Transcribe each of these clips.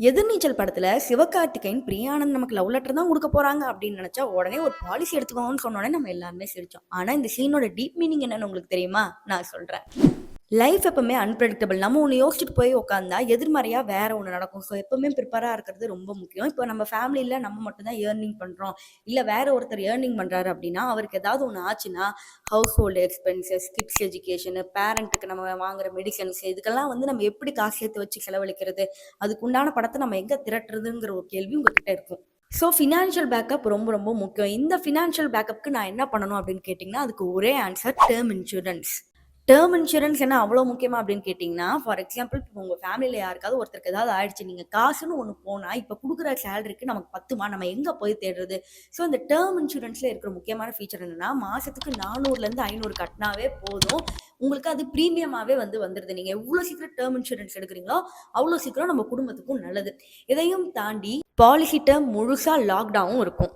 எதிர்நீச்சல் படத்துல சிவகார்த்திகேயன், பிரியானந்த் நமக்கு love letter தான் குடுக்க போறாங்க அப்படின்னு நினைச்சா, உடனே ஒரு பாலிசி எடுத்துக்கோங்கன்னு சொன்னோனே நம்ம எல்லாருமே சிரிச்சோம். ஆனா இந்த சீனோட டீப் மீனிங் என்னன்னு உங்களுக்கு தெரியுமா? நான் சொல்றேன். லைஃப் எப்பவுமே அன்பிரடிக்டபிள். நம்ம ஒண்ணு யோசிச்சுட்டு போய் உட்கார்ந்தா, எதிர்மறையா வேற ஒண்ணு நடக்கும். ஸோ எப்பவுமே ப்ரிப்பேரா இருக்கிறது ரொம்ப முக்கியம். இப்போ நம்ம ஃபேமிலில நம்ம மட்டும் தான் ஏர்னிங் பண்றோம். இல்ல வேற ஒருத்தர் ஏர்னிங் பண்றாரு அப்படின்னா, அவருக்கு ஏதாவது ஒண்ணு ஆச்சுன்னா, household expenses, kids education, பேரண்ட்டுக்கு நம்ம வாங்குற மெடிசன்ஸ் இதுக்கெல்லாம் வந்து நம்ம எப்படி காசு சேர்த்து வச்சு செலவழிக்கிறது? அதுக்கு உண்டான பணத்த நம்ம எங்க திரட்டுறதுங்கிற ஒரு கேள்வி உங்ககிட்ட இருக்கும். ஸோ ஃபினான்ஷியல் பேக்கப் ரொம்ப ரொம்ப முக்கியம். இந்த ஃபினான்ஷியல் பேக்கப்க்கு நான் என்ன பண்ணணும் அப்படின்னு கேட்டிங்கன்னா, அதுக்கு ஒரே answer term insurance. Term insurance என்ன அவ்வளோ முக்கியமா அப்படின்னு கேட்டிங்கன்னா, ஃபார் எக்ஸாம்பிள் இப்போ உங்க ஃபேமிலில யாருக்காவது ஒருத்தருக்கு ஏதாவது ஆயிடுச்சு. நீங்க காசுன்னு ஒண்ணு போனா, இப்ப குடுக்குற சேலரிக்கு நமக்கு பத்துமா? நம்ம எங்க போய் தேடுறது? ஸோ இந்த டெர்ம் இன்சூரன்ஸ்ல இருக்கிற முக்கியமான ஃபீச்சர் என்னன்னா, மாசத்துக்கு 400லேருந்து 500 கட்டினாவே போதும். உங்களுக்கு அது பிரீமியமாவே வந்துருது. நீங்க எவ்வளோ சீக்கிரம் டெர்ம் இன்சூரன்ஸ் எடுக்கிறீங்களோ, அவ்வளோ சீக்கிரம் நம்ம குடும்பத்துக்கும் நல்லது. இதையும் தாண்டி பாலிசி டெர்ம் முழுசா லாக்டாவும் இருக்கும்.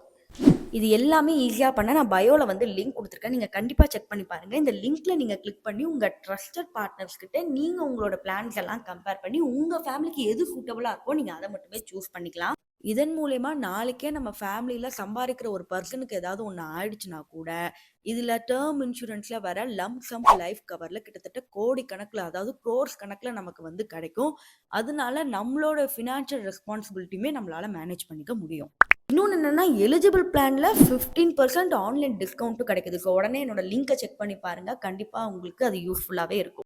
இது எல்லாமே ஈஸியா பண்ண நான் பயோல வந்து லிங்க் குடுத்துருக்கேன். நீங்க கண்டிப்பா செக் பண்ணி பாருங்க. இந்த லிங்க்ல நீங்க கிளிக் பண்ணி உங்க ட்ரஸ்டட் பார்ட்னர்ஸ் கிட்ட நீங்க உங்களோட பிளான்ஸ் எல்லாம் கம்பேர் பண்ணி உங்க ஃபேமிலிக்கு எது சூட்டபிளா இருக்கோ நீங்க அத மட்டுமே சூஸ் பண்ணிக்கலாம். இதன் மூலியமா நாளைக்கே நம்ம ஃபேமிலில சம்பாதிக்கிற ஒரு பெர்சனுக்கு ஏதாவது ஒண்ணு ஆயிடுச்சுன்னா கூட, இதுல டெர்ம் இன்சூரன்ஸ்ல வர லம்ப் சம் லைஃப் கவர்ல கிட்டத்தட்ட கோடி கணக்குல அதாவது குரோர்ஸ் கணக்குல நமக்கு வந்து கிடைக்கும். அதனால நம்மளோட ஃபினான்ஷியல் ரெஸ்பான்சிபிலிட்டியுமே நம்மளால மேனேஜ் பண்ணிக்க முடியும். இன்னொன்னு என்னன்னா, எலிஜிபிள் பிளான்ல 15% ஆன்லைன் டிஸ்கவுண்ட்டும் கிடைக்குது. ஸோ உடனே என்னோட லிங்க செக் பண்ணி பாருங்க. கண்டிப்பா உங்களுக்கு அது யூஸ்ஃபுல்லாவே இருக்கும்.